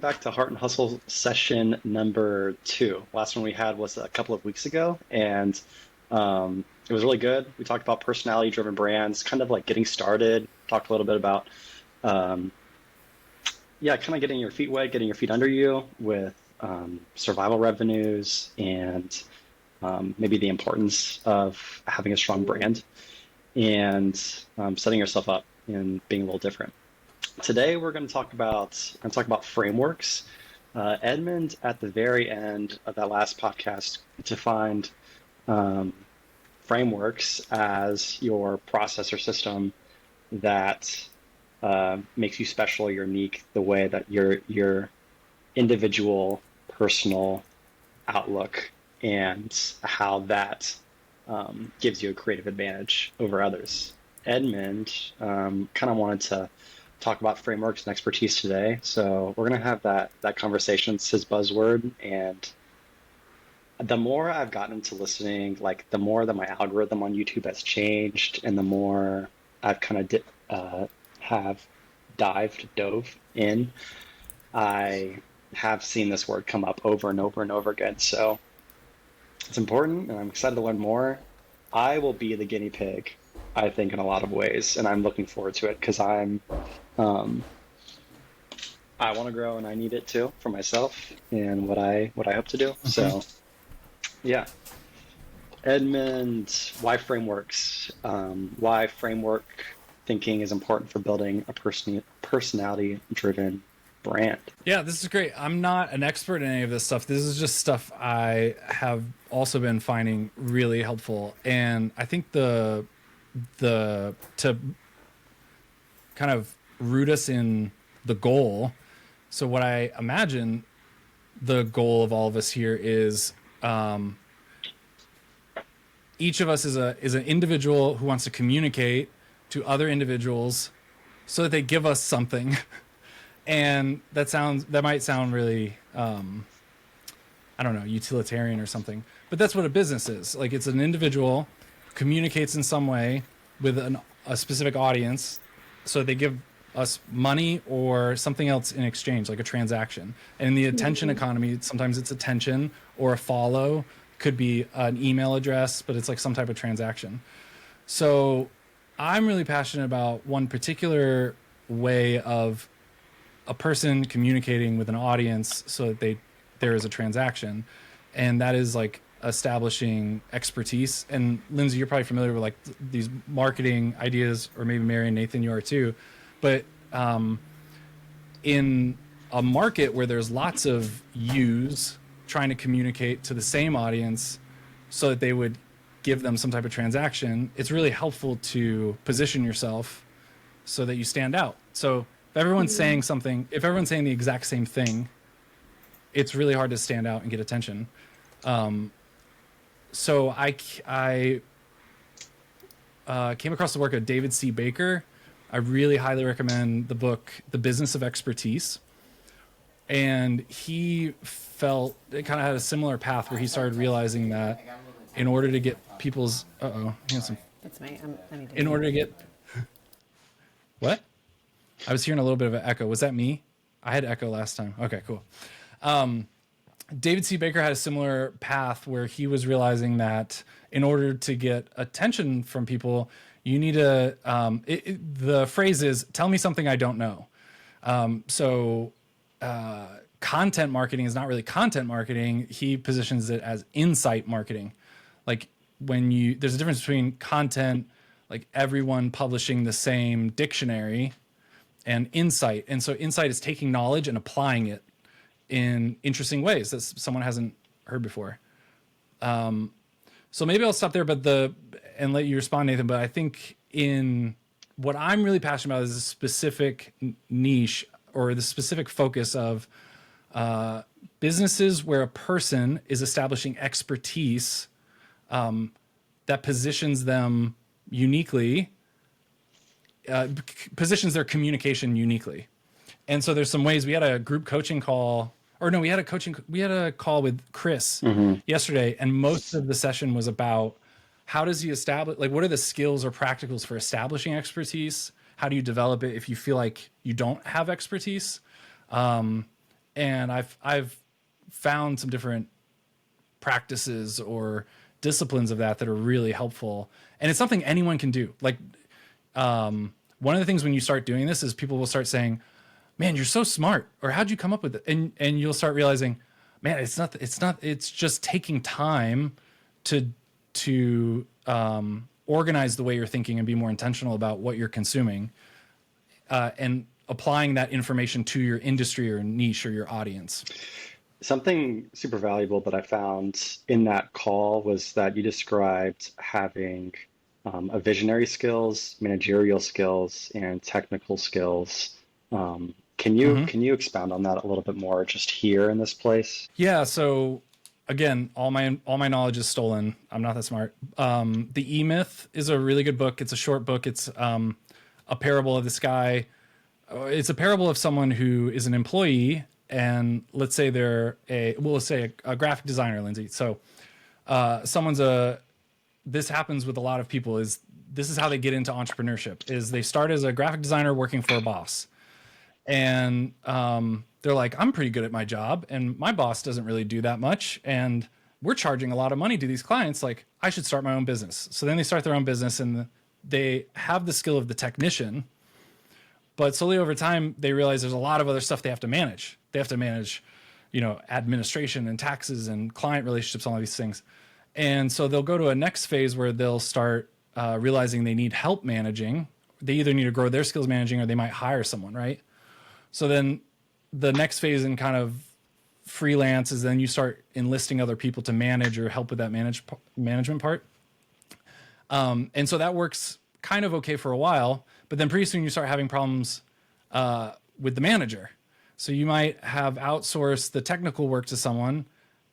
back to Heart and Hustle session number 2. Last one we had was a couple of weeks ago, and it was really good. We talked about personality-driven brands, kind of like getting started. Talked a little bit about, um, yeah, kind of getting your feet wet, getting your feet under you with survival revenues and maybe the importance of having a strong brand and setting yourself up and being a little different. Today we're going to talk about frameworks. Edmund, at the very end of that last podcast, defined um, frameworks as your process or system that makes you special or unique, the way that your individual personal outlook and how that gives you a creative advantage over others. Edmund kind of wanted to talk about frameworks and expertise today, so we're going to have that conversation. It's his buzzword, and the more I've gotten into listening, like the more that my algorithm on YouTube has changed, and the more I've kind of have dove in, I have seen this word come up over and over and over again. So it's important, and I'm excited to learn more. I will be the guinea pig, I think, in a lot of ways, and I'm looking forward to it because um, I want to grow, and I need it too for myself and what I hope to do. Mhm. So yeah, Edmund, why frameworks? Why framework thinking is important for building a personality-driven brand. Yeah, this is great. I'm not an expert in any of this stuff. This is just stuff I have also been finding really helpful. And I think the to kind of root us in the goal. So what I imagine the goal of all of us here is each of us is an individual who wants to communicate to other individuals so that they give us something. And that might sound really I don't know, utilitarian or something, but that's what a business is. Like, it's an individual communicates in some way with a specific audience, so they give us money or something else in exchange, like a transaction. And in the attention economy, sometimes it's attention or a follow, could be an email address, but it's like some type of transaction. So I'm really passionate about one particular way of a person communicating with an audience so that there is a transaction, and that is like establishing expertise. And Lindsay, you're probably familiar with like these marketing ideas, or maybe Mary and Nathan, you are too. But in a market where there's lots of yous trying to communicate to the same audience so that they would give them some type of transaction, it's really helpful to position yourself so that you stand out. So if everyone's saying something, if everyone's saying the exact same thing, it's really hard to stand out and get attention. So I came across the work of David C. Baker. I really highly recommend the book, The Business of Expertise. And he felt it kind of had a similar path where he started realizing that in order to get people's, That's me. I need to in order to get, what? I was hearing a little bit of an echo. Was that me? I had echo last time. Okay, cool. David C. Baker had a similar path where he was realizing that in order to get attention from people, you need to, the phrase is, tell me something I don't know. Content marketing is not really content marketing. He positions it as insight marketing. Like, there's a difference between content, like everyone publishing the same dictionary, and insight. And so insight is taking knowledge and applying it in interesting ways that someone hasn't heard before. So maybe I'll stop there, and let you respond, Nathan. But I think in what I'm really passionate about is a specific niche, or the specific focus of businesses where a person is establishing expertise that positions them uniquely, positions their communication uniquely. And so there's some ways. We had a group coaching call, or no, we had a call with Chris yesterday, and most of the session was about how does he establish, like, what are the skills or practicals for establishing expertise? How do you develop it if you feel like you don't have expertise? And I've found some different practices or disciplines of that are really helpful. And it's something anyone can do. Like, one of the things when you start doing this is people will start saying, man, you're so smart, or how'd you come up with it? And you'll start realizing, man, it's just taking time to organize the way you're thinking and be more intentional about what you're consuming, and applying that information to your industry or niche or your audience. Something super valuable that I found in that call was that you described having a visionary skills, managerial skills, and technical skills. Can you expound on that a little bit more just here in this place? Yeah. So again, all my knowledge is stolen. I'm not that smart. The E Myth is a really good book. It's a short book. It's a parable of this guy. It's a parable of someone who is an employee, and let's say they're let's say a graphic designer, Lindsay. So this happens with a lot of people. This is how they get into entrepreneurship? Is they start as a graphic designer working for a boss, and they're like, I'm pretty good at my job, and my boss doesn't really do that much, and we're charging a lot of money to these clients. Like, I should start my own business. So then they start their own business, and they have the skill of the technician, but slowly over time they realize there's a lot of other stuff they have to manage. They have to manage, administration and taxes and client relationships, all of these things. And so they'll go to a next phase where they'll start realizing they need help managing. They either need to grow their skills managing, or they might hire someone, right? So then the next phase in kind of freelance is then you start enlisting other people to manage or help with that management part. And so that works kind of okay for a while, but then pretty soon you start having problems with the manager. So you might have outsourced the technical work to someone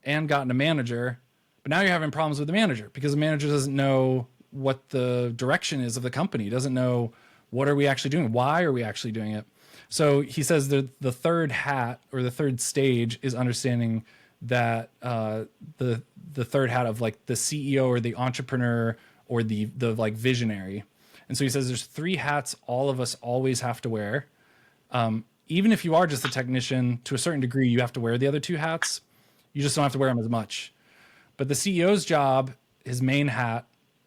and gotten a manager, but now you're having problems with the manager because the manager doesn't know what the direction is of the company, doesn't know what are we actually doing, why are we actually doing it. So he says the third hat, or the third stage, is understanding that the third hat of like the CEO or the entrepreneur or the like visionary. And so he says there's 3 hats all of us always have to wear. Even if you are just a technician, to a certain degree, you have to wear the other 2 hats. You just don't have to wear them as much. But the CEO's job, his main hat,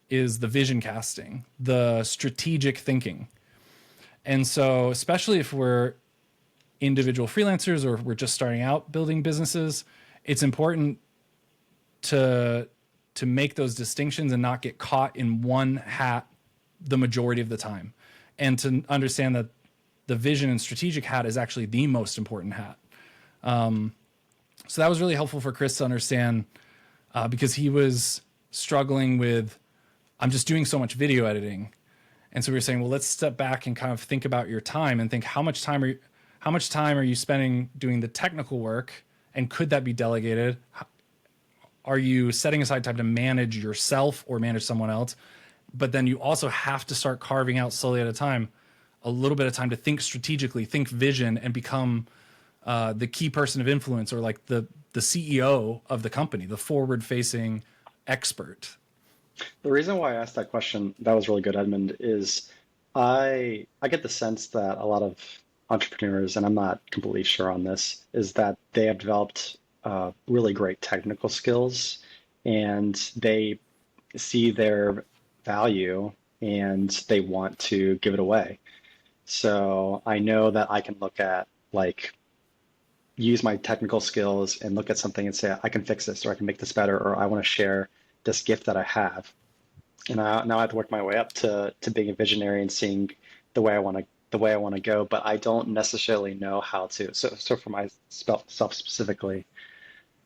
is the vision casting, the strategic thinking. And so, especially if we're individual freelancers or we're just starting out building businesses, it's important to make those distinctions and not get caught in one hat the majority of the time, and to understand that the vision and strategic hat is actually the most important hat. So that was really helpful for Chris to understand, because he was struggling with, I'm just doing so much video editing. And so we were saying, well, let's step back and kind of think about your time and think, how much time are you spending doing the technical work, and could that be delegated? Are you setting aside time to manage yourself or manage someone else? But then you also have to start carving out slowly at a time, a little bit of time to think strategically, think vision, and become the key person of influence, or like the CEO of the company, the forward-facing expert. The reason why I asked that question, that was really good, Edmund, is I get the sense that a lot of entrepreneurs, and I'm not completely sure on this, is that they have developed really great technical skills, and they see their value and they want to give it away. So I know that I can look at, like, use my technical skills and look at something and say, I can fix this, or I can make this better, or I want to share this gift that I have. And now I have to work my way up to being a visionary and seeing the way I want to go, but I don't necessarily know how to. So for myself specifically,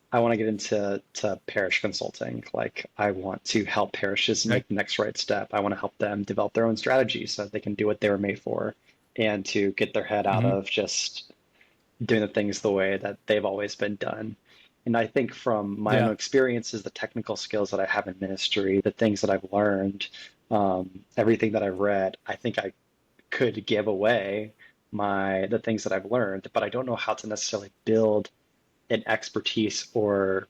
I want to get into parish consulting. Like, I want to help parishes Okay. make the next right step. I want to help them develop their own strategies so that they can do what they were made for, and to get their head out Mm-hmm. of just doing the things the way that they've always been done. And I think from my own Yeah. experiences, the technical skills that I have in ministry, the things that I've learned, everything that I've read, I think I could give away the things that I've learned, but I don't know how to necessarily build an expertise, or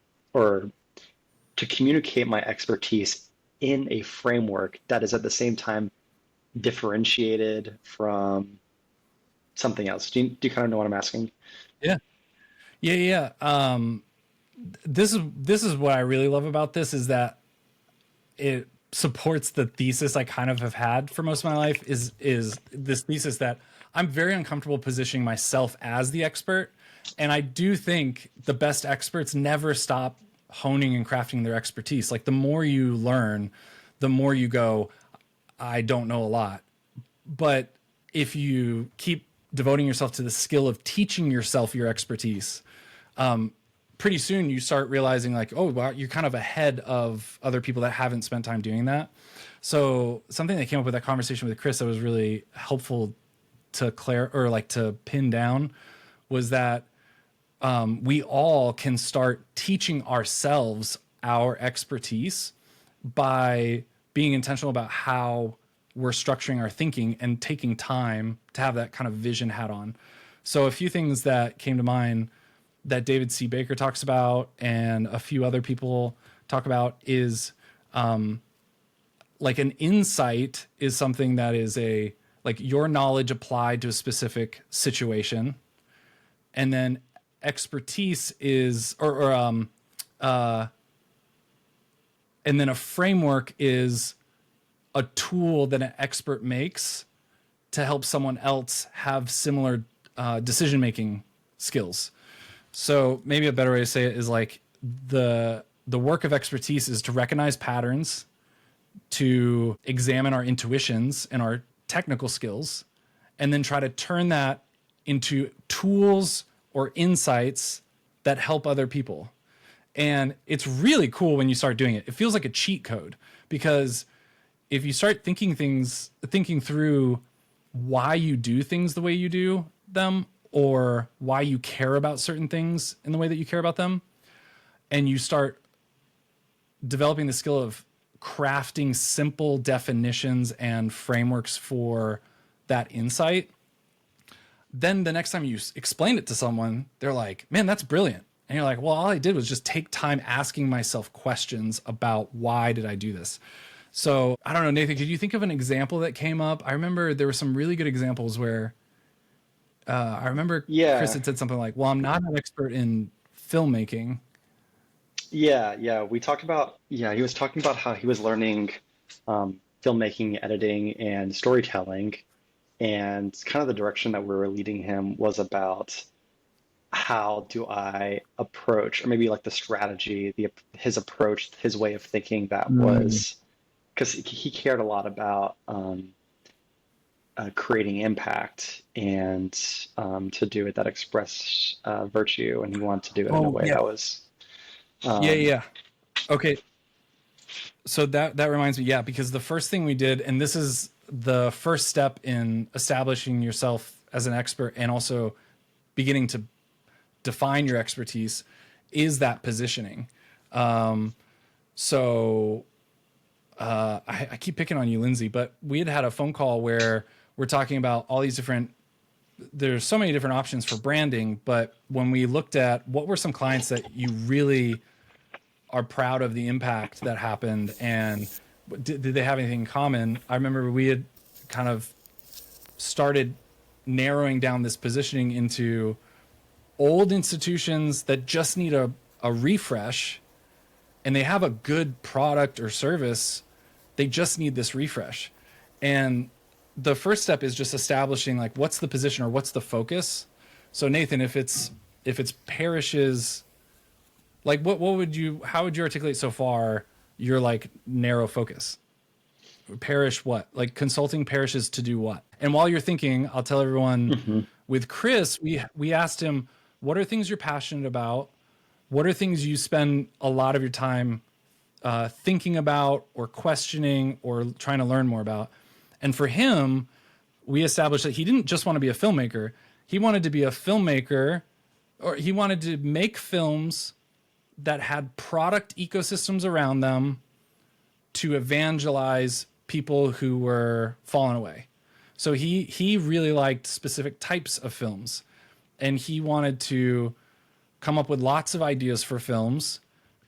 to communicate my expertise in a framework that is at the same time differentiated from something else. Do you kind of know what I'm asking? Yeah. Yeah, yeah. This is what I really love about this is that it supports the thesis I kind of have had for most of my life is this thesis that I'm very uncomfortable positioning myself as the expert. And I do think the best experts never stop honing and crafting their expertise. Like the more you learn, the more you go, I don't know a lot. But if you keep devoting yourself to the skill of teaching yourself your expertise, pretty soon you start realizing like, oh, wow, you're kind of ahead of other people that haven't spent time doing that. So something that came up with that conversation with Chris that was really helpful to to pin down was that we all can start teaching ourselves our expertise by being intentional about how we're structuring our thinking and taking time to have that kind of vision hat on. So a few things that came to mind that David C. Baker talks about and a few other people talk about is like an insight is something that is like your knowledge applied to a specific situation. And then expertise is, and then a framework is a tool that an expert makes to help someone else have similar decision-making skills. So maybe a better way to say it is like the work of expertise is to recognize patterns, to examine our intuitions and our technical skills, and then try to turn that into tools or insights that help other people. And it's really cool when you start doing it. It feels like a cheat code because if you start thinking through why you do things the way you do them or why you care about certain things in the way that you care about them, and you start developing the skill of crafting simple definitions and frameworks for that insight, then the next time you explain it to someone, they're like, man, that's brilliant. And you're like, well, all I did was just take time asking myself questions about why did I do this? So I don't know, Nathan, could you think of an example that came up? I remember there were some really good examples where I remember Chris Yeah, had said something like, well, I'm not an expert in filmmaking. yeah. We talked about, yeah, he was talking about how he was learning filmmaking, editing, and storytelling. And kind of the direction that we were leading him was about how do I approach, or maybe like the strategy, his approach, his way of thinking that Mm. was, because he cared a lot about creating impact and to do it that express virtue, and he wanted to do it in a Oh, way yeah. that was, Yeah, um, yeah. Okay. So that reminds me, yeah, because the first thing we did, and this is the first step in establishing yourself as an expert and also beginning to define your expertise, is that positioning. So I keep picking on you, Lindsay, but we had a phone call where we're talking about all these different. There's so many different options for branding, but when we looked at what were some clients that you really are proud of the impact that happened and did they have anything in common? I remember we had kind of started narrowing down this positioning into old institutions that just need a refresh and they have a good product or service. They just need this refresh. And the first step is just establishing like what's the position or what's the focus. So Nathan, if it's parishes, like what would you how would you articulate so far your like narrow focus? Parish what? Like consulting parishes to do what? And while you're thinking, I'll tell everyone mhm. with Chris, we asked him, what are things you're passionate about? What are things you spend a lot of your time thinking about or questioning or trying to learn more about? And for him, we established that he didn't just want to be a filmmaker. He wanted to be a filmmaker, or he wanted to make films that had product ecosystems around them to evangelize people who were falling away. So he really liked specific types of films, and he wanted to come up with lots of ideas for films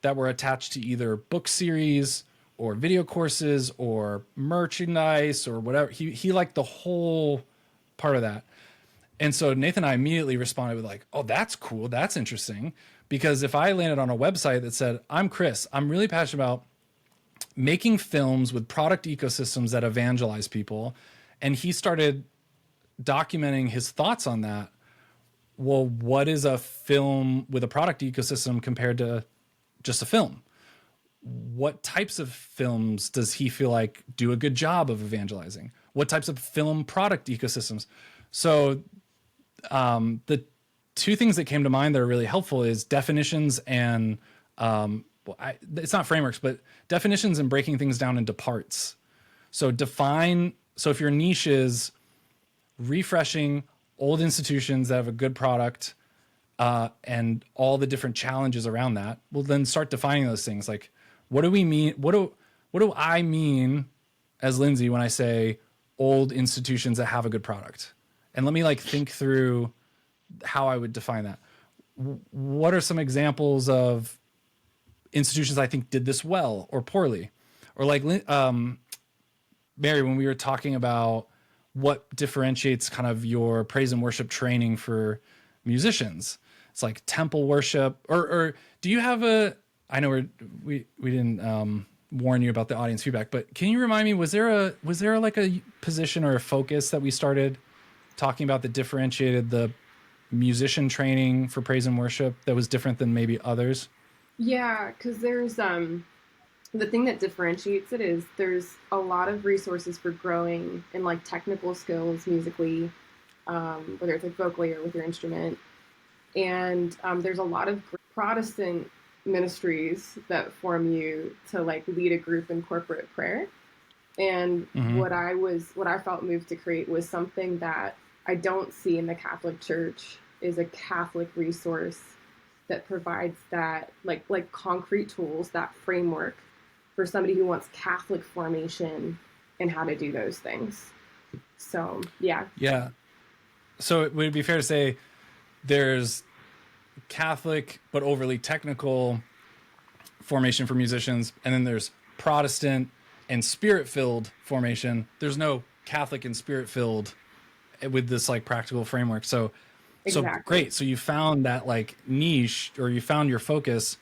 that were attached to either book series or video courses or merchandise or whatever. He liked the whole part of that. And so Nathan and I immediately responded with like, oh, that's cool. That's interesting. Because if I landed on a website that said, I'm Chris, I'm really passionate about making films with product ecosystems that evangelize people. And he started documenting his thoughts on that. Well, what is a film with a product ecosystem compared to just a film? What types of films does he feel like do a good job of evangelizing? What types of film product ecosystems? So the two things that came to mind that are really helpful is definitions and it's not frameworks, but definitions and breaking things down into parts. So so if your niche is refreshing old institutions that have a good product and all the different challenges around that, well, then start defining those things. Like, what do we mean? What do I mean as Lindsay when I say old institutions that have a good product? And let me like think through how I would define that. What are some examples of institutions I think did this well or poorly? Or like Mary, when we were talking about what differentiates kind of your praise and worship training for musicians, it's like temple worship, or do you have I know we didn't warn you about the audience feedback, but can you remind me, was there like a position or a focus that we started talking about that differentiated the musician training for praise and worship that was different than maybe others? Yeah, because there's the thing that differentiates it is there's a lot of resources for growing in like technical skills musically, whether it's like vocally or with your instrument. And there's a lot of Protestant ministries that form you to like lead a group in corporate prayer. And what I felt moved to create was something that I don't see in the Catholic Church is a Catholic resource that provides that like concrete tools, that framework for somebody who wants Catholic formation and how to do those things. So yeah. So it would be fair to say there's Catholic but overly technical formation for musicians, and then there's Protestant and spirit-filled formation. There's no Catholic and spirit-filled with this like practical framework. So Exactly. So great. So you found that like niche, or you found your focus,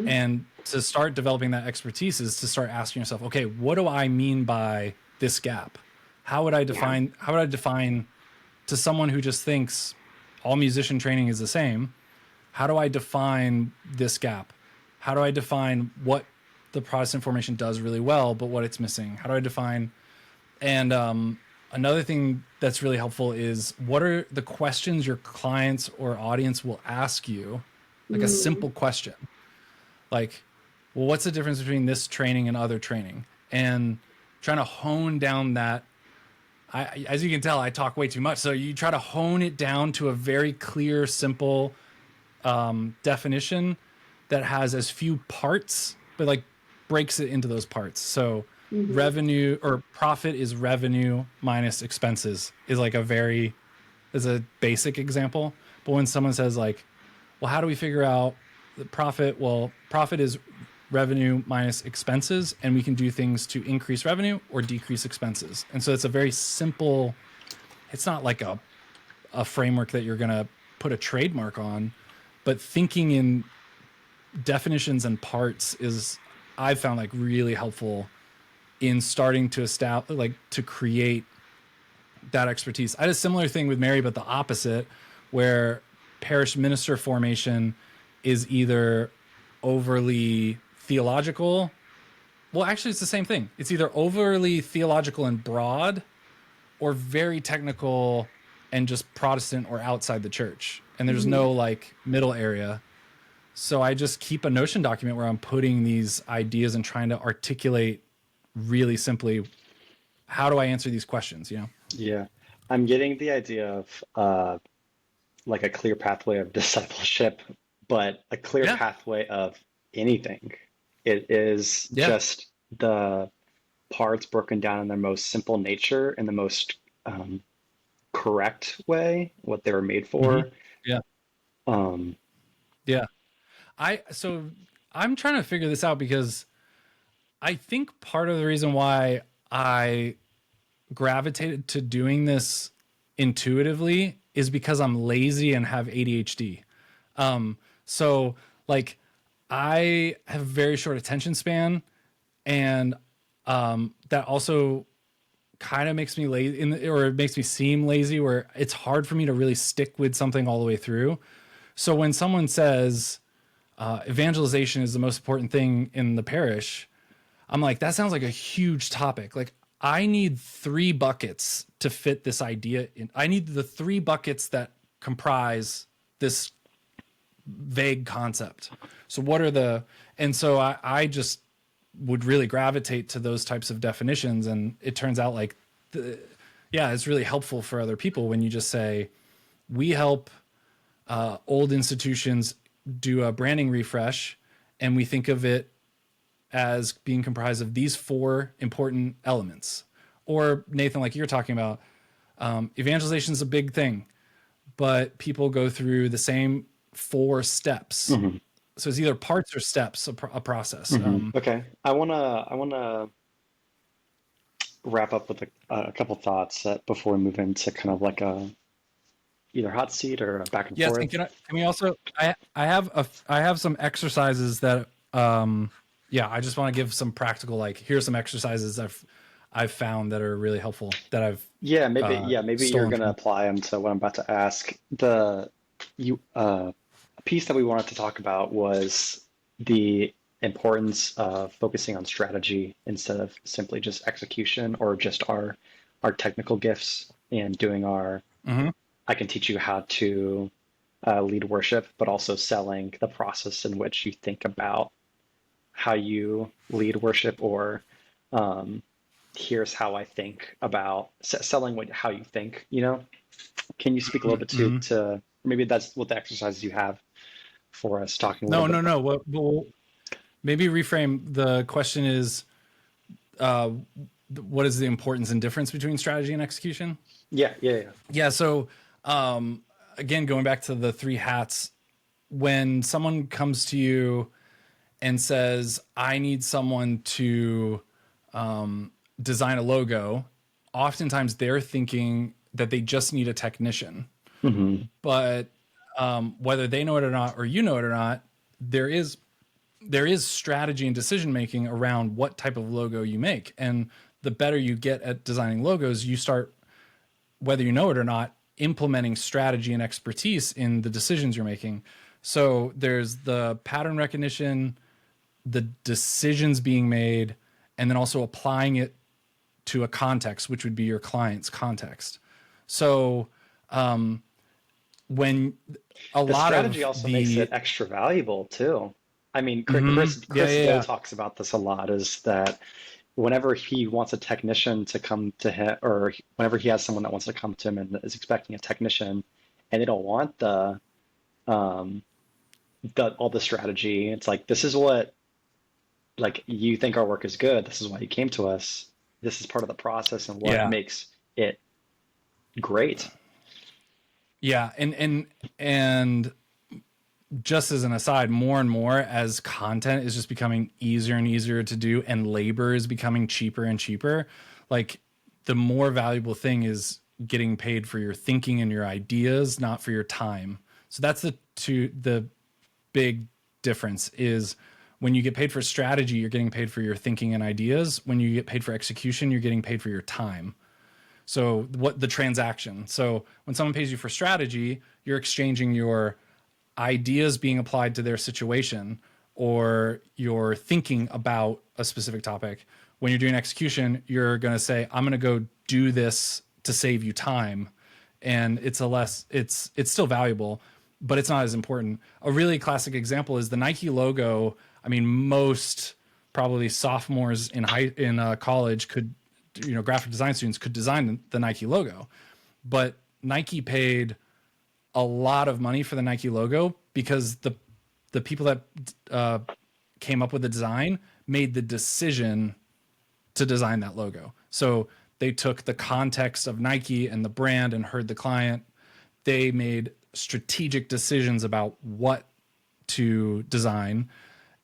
and to start developing that expertise is to start asking yourself, okay, what do I mean by this gap? How would I define to someone who just thinks all musician training is the same? How do I define this gap? How do I define what the Protestant formation does really well, but what it's missing? How do I define? And another thing that's really helpful is what are the questions your clients or audience will ask you, like a simple question, like, well, what's the difference between this training and other training? And trying to hone down that. As you can tell, I talk way too much. So you try to hone it down to a very clear, simple definition that has as few parts, but like breaks it into those parts. So revenue or profit is revenue minus expenses is like is a basic example. But when someone says like, well, how do we figure out the profit? Well, profit is revenue minus expenses, and we can do things to increase revenue or decrease expenses. And so it's a very simple, it's not like a framework that you're going to put a trademark on, but thinking in definitions and parts is, I've found like really helpful in starting to establish, like to create that expertise. I had a similar thing with Mary, but the opposite, where parish minister formation is either overly theological. Well, actually, it's the same thing. It's either overly theological and broad or very technical and just Protestant or outside the church. And there's no like middle area. So I just keep a Notion document where I'm putting these ideas and trying to articulate really simply, how do I answer these questions, you know? Yeah. I'm getting the idea of like a clear pathway of discipleship, but a clear pathway of anything. It is just the parts broken down in their most simple nature in the most correct way, what they were made for. So I'm trying to figure this out because I think part of the reason why I gravitated to doing this intuitively is because I'm lazy and have ADHD. So like I have a very short attention span, and that also kind of makes me lazy, or it makes me seem lazy, where it's hard for me to really stick with something all the way through. So when someone says evangelization is the most important thing in the parish, I'm like, that sounds like a huge topic. Like, I need 3 buckets to fit this idea in. I need the 3 buckets that comprise this vague concept. So what are the, and so I just would really gravitate to those types of definitions. And it turns out like, it's really helpful for other people when you just say, we help old institutions do a branding refresh, and we think of it as being comprised of these 4 important elements. Or Nathan, like you're talking about, evangelization is a big thing, but people go through the same 4 steps. Mm-hmm. So it's either parts or steps, a process. Mm-hmm. Okay. I wanna wrap up with a couple thoughts before we move into kind of like a either hot seat or a back and forth. And can we also, I have some exercises that, I just want to give some practical, like, here's some exercises I've found that are really helpful that I've, maybe you're going to apply them to what I'm about to ask. A piece that we wanted to talk about was the importance of focusing on strategy instead of simply just execution or just our technical gifts and doing our, I can teach you how to lead worship, but also selling the process in which you think about how you lead worship, or here's how I think about selling how you think, Can you speak a little bit to maybe that's what the exercises you have for us talking a little bit? No. Well, maybe reframe the question is, what is the importance and difference between strategy and execution? Yeah. So, again, going back to the 3 hats, when someone comes to you and says, I need someone to design a logo, oftentimes they're thinking that they just need a technician. Mm-hmm. But whether they know it or not, or you know it or not, there is strategy and decision making around what type of logo you make. And the better you get at designing logos, you start, whether you know it or not, implementing strategy and expertise in the decisions you're making. So there's the pattern recognition, the decisions being made, and then also applying it to a context, which would be your client's context. So when a the lot strategy of also makes it extra valuable too. I mean, Chris Gill talks about this a lot, is that whenever he wants a technician to come to him, or whenever he has someone that wants to come to him and is expecting a technician, and they don't want all the strategy, it's like, this is what, like, you think our work is good. This is why you came to us. This is part of the process and what makes it great. Yeah. And just as an aside, more and more as content is just becoming easier and easier to do, and labor is becoming cheaper and cheaper, like, the more valuable thing is getting paid for your thinking and your ideas, not for your time. So that's the big difference is, when you get paid for strategy, you're getting paid for your thinking and ideas. When you get paid for execution, you're getting paid for your time. So what the transaction. So when someone pays you for strategy, you're exchanging your ideas being applied to their situation, or you're thinking about a specific topic. When you're doing execution, you're going to say, I'm going to go do this to save you time. And it's still valuable, but it's not as important. A really classic example is the Nike logo. I mean, most probably sophomores in college could, graphic design students could design the Nike logo, but Nike paid a lot of money for the Nike logo because the people that came up with the design made the decision to design that logo. So they took the context of Nike and the brand and heard the client. They made strategic decisions about what to design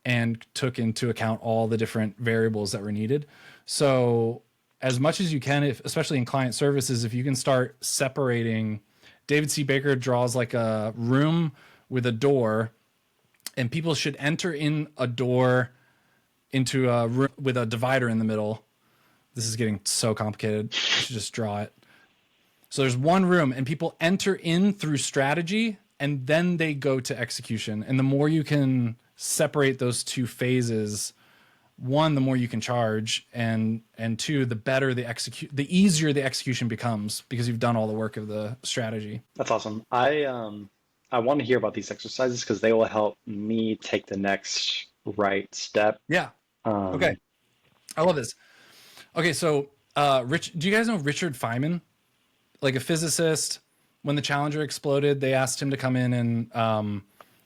and took into account all the different variables that were needed. So as much as you can, especially in client services, if you can start separating David C. Baker draws like a room with a door, and people should enter in a door into a room with a divider in the middle. This is getting so complicated. I should just draw it. So there's one room, and people enter in through strategy, and then they go to execution. And the more you can separate those two phases, one, the more you can charge, and two, the better the easier the execution becomes because you've done all the work of the strategy. That's awesome. I want to hear about these exercises because they will help me take the next right step. Yeah. Okay. I love this. Okay, so do you guys know Richard Feynman? Like a physicist. When the Challenger exploded, they asked him to come in and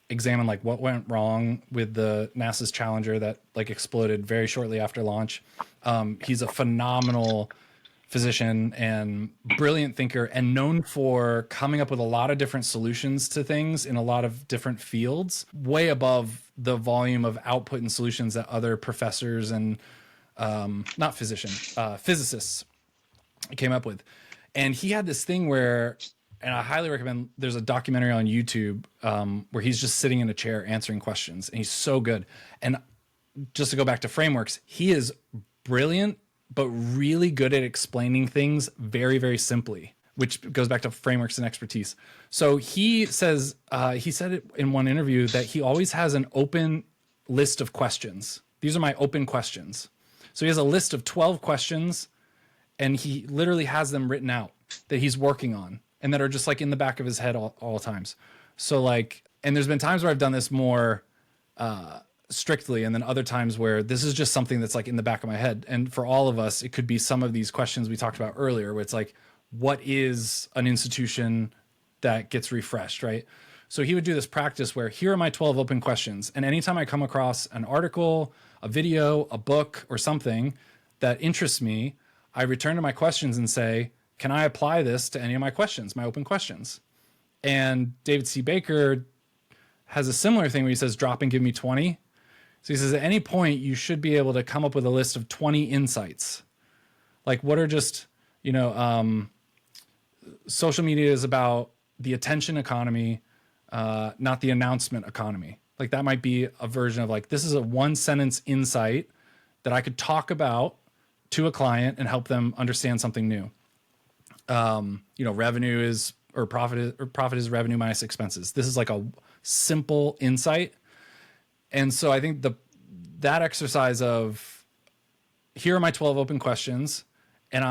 examine like what went wrong with the NASA's Challenger that like exploded very shortly after launch. He's a phenomenal physician and brilliant thinker, and known for coming up with a lot of different solutions to things in a lot of different fields, way above the volume of output and solutions that other professors and physicists came up with. And he had this thing where, and I highly recommend, there's a documentary on YouTube where he's just sitting in a chair answering questions, and he's so good. And just to go back to frameworks, he is brilliant, but really good at explaining things very, very simply, which goes back to frameworks and expertise. So he says, he said it in one interview that he always has an open list of questions. These are my open questions. So he has a list of 12 questions, and he literally has them written out that he's working on and that are just like in the back of his head all times. So like, and there's been times where I've done this more strictly, and then other times where this is just something that's like in the back of my head. And for all of us, it could be some of these questions we talked about earlier, where it's like, what is an institution that gets refreshed, right? So he would do this practice where here are my 12 open questions. And anytime I come across an article, a video, a book, or something that interests me, I return to my questions and say, can I apply this to any of my questions, my open questions? And David C. Baker has a similar thing where he says, drop and give me 20. So he says, at any point, you should be able to come up with a list of 20 insights. Like, what are just, social media is about the attention economy, not the announcement economy. Like, that might be a version of like, this is a one sentence insight that I could talk about to a client and help them understand something new. Revenue is, or profit is revenue minus expenses. This is like a simple insight. And so I think that exercise of here are my 12 open questions, and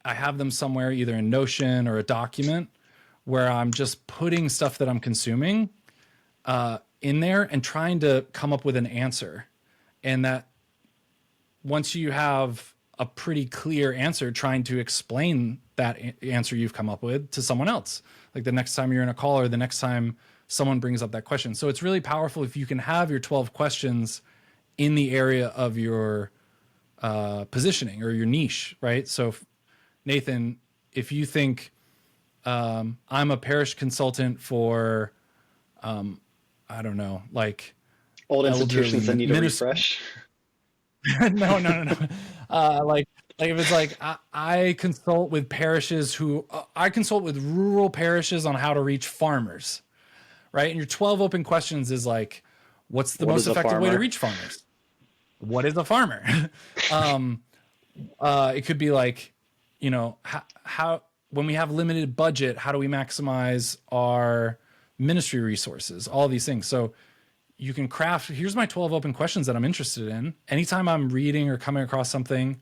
I have them somewhere either in Notion or a document where I'm just putting stuff that I'm consuming in there and trying to come up with an answer. And that once you have a pretty clear answer, trying to explain that answer you've come up with to someone else, like the next time you're in a call or the next time someone brings up that question. So it's really powerful if you can have your 12 questions in the area of your positioning or your niche, right? So Nathan, if you think I'm a parish consultant for, I don't know, like old institutions that need a refresh. No. Like if it's like I consult with parishes I consult with rural parishes on how to reach farmers, right? And your 12 open questions is like, what's the most effective way to reach farmers? What is a farmer? It could be like, how when we have limited budget, how do we maximize our ministry resources? All these things. So you can craft, here's my 12 open questions that I'm interested in anytime I'm reading or coming across something.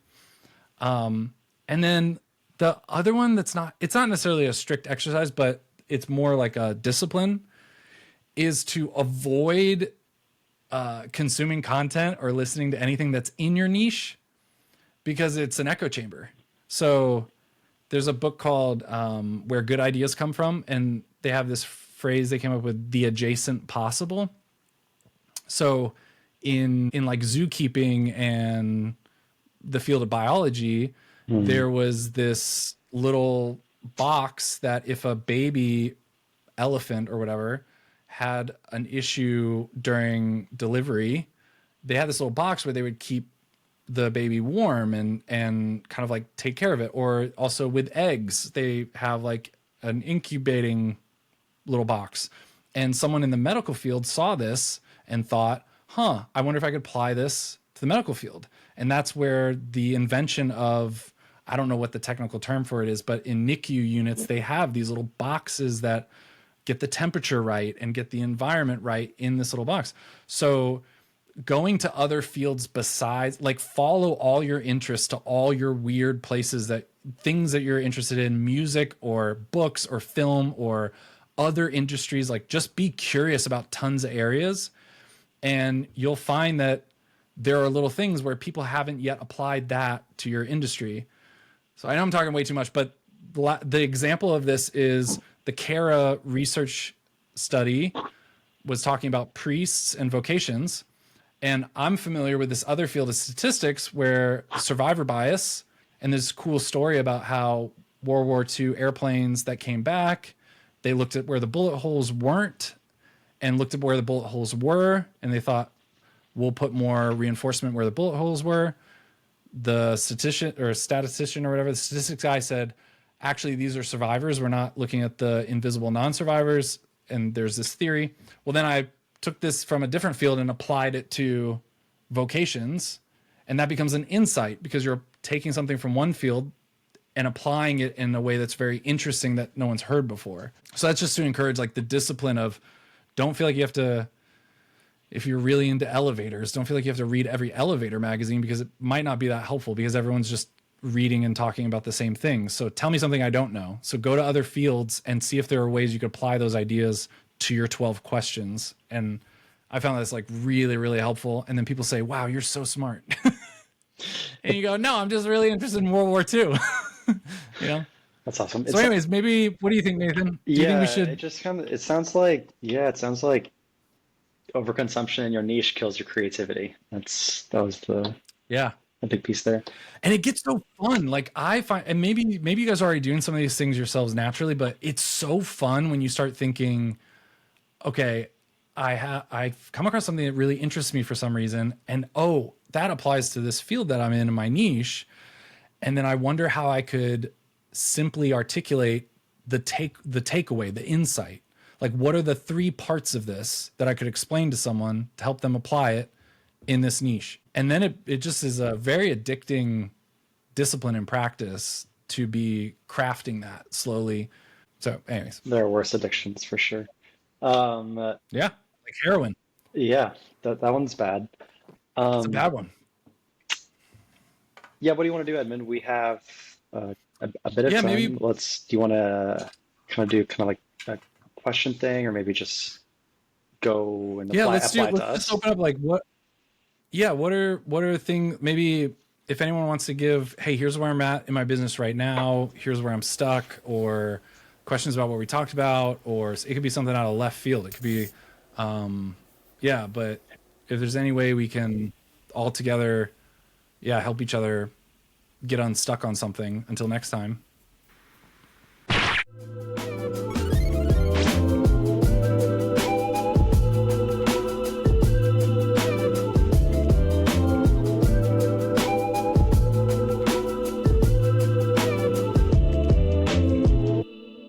And then the other one it's not necessarily a strict exercise, but it's more like a discipline, is to avoid consuming content or listening to anything that's in your niche, because it's an echo chamber. So there's a book called Where Good Ideas Come From, and they have this phrase they came up with, the adjacent possible. So in like zookeeping and the field of biology, there was this little box that if a baby elephant or whatever had an issue during delivery, they had this little box where they would keep the baby warm and kind of like take care of it. Or also with eggs, they have like an incubating little box. And someone in the medical field saw this and thought, I wonder if I could apply this to the medical field. And that's where the invention of, I don't know what the technical term for it is, but in NICU units, they have these little boxes that get the temperature right and get the environment right in this little box. So going to other fields besides, like, follow all your interests to all your weird places, that things that you're interested in, music or books or film or other industries. Like, just be curious about tons of areas, and you'll find that there are little things where people haven't yet applied that to your industry. So I know I'm talking way too much, but the example of this is the CARA research study was talking about priests and vocations. And I'm familiar with this other field of statistics where survivor bias, and this cool story about how World War II airplanes that came back, they looked at where the bullet holes weren't and looked at where the bullet holes were. And they thought, we'll put more reinforcement where the bullet holes were. The statistician or whatever, the statistics guy said, actually, these are survivors. We're not looking at the invisible non-survivors. And there's this theory. Well, then I took this from a different field and applied it to vocations. And that becomes an insight, because you're taking something from one field and applying it in a way that's very interesting that no one's heard before. So that's just to encourage, like, the discipline of, don't feel like you have to, if you're really into elevators, don't feel like you have to read every elevator magazine, because it might not be that helpful, because everyone's just reading and talking about the same things. So tell me something I don't know. So go to other fields and see if there are ways you could apply those ideas to your 12 questions. And I found that's, like, really, really helpful. And then people say, wow, you're so smart. And you go, no, I'm just really interested in World War II. You know? That's awesome. So anyways, maybe, what do you think, Nathan? Do you think we should? It sounds like overconsumption in your niche kills your creativity. That was the big piece there. And it gets so fun. Like, I find, and maybe you guys are already doing some of these things yourselves naturally, but it's so fun when you start thinking, okay, I've come across something that really interests me for some reason, and that applies to this field that I'm in my niche. And then I wonder how I could simply articulate the takeaway, the insight. Like, what are the 3 parts of this that I could explain to someone to help them apply it in this niche? And then it just is a very addicting discipline and practice to be crafting that slowly. So anyways. There are worse addictions for sure. Yeah, like heroin. Yeah, that one's bad. It's a bad one. Yeah, what do you want to do, Edmund? We have a bit of time. Maybe. Do you want to kind of like a question thing, or maybe just go and apply let's to us? Let's open up, like, what are things, maybe if anyone wants to give, hey, here's where I'm at in my business right now, here's where I'm stuck, or questions about what we talked about, or it could be something out of left field. It could be, but if there's any way we can all together, help each other get unstuck on something until next time.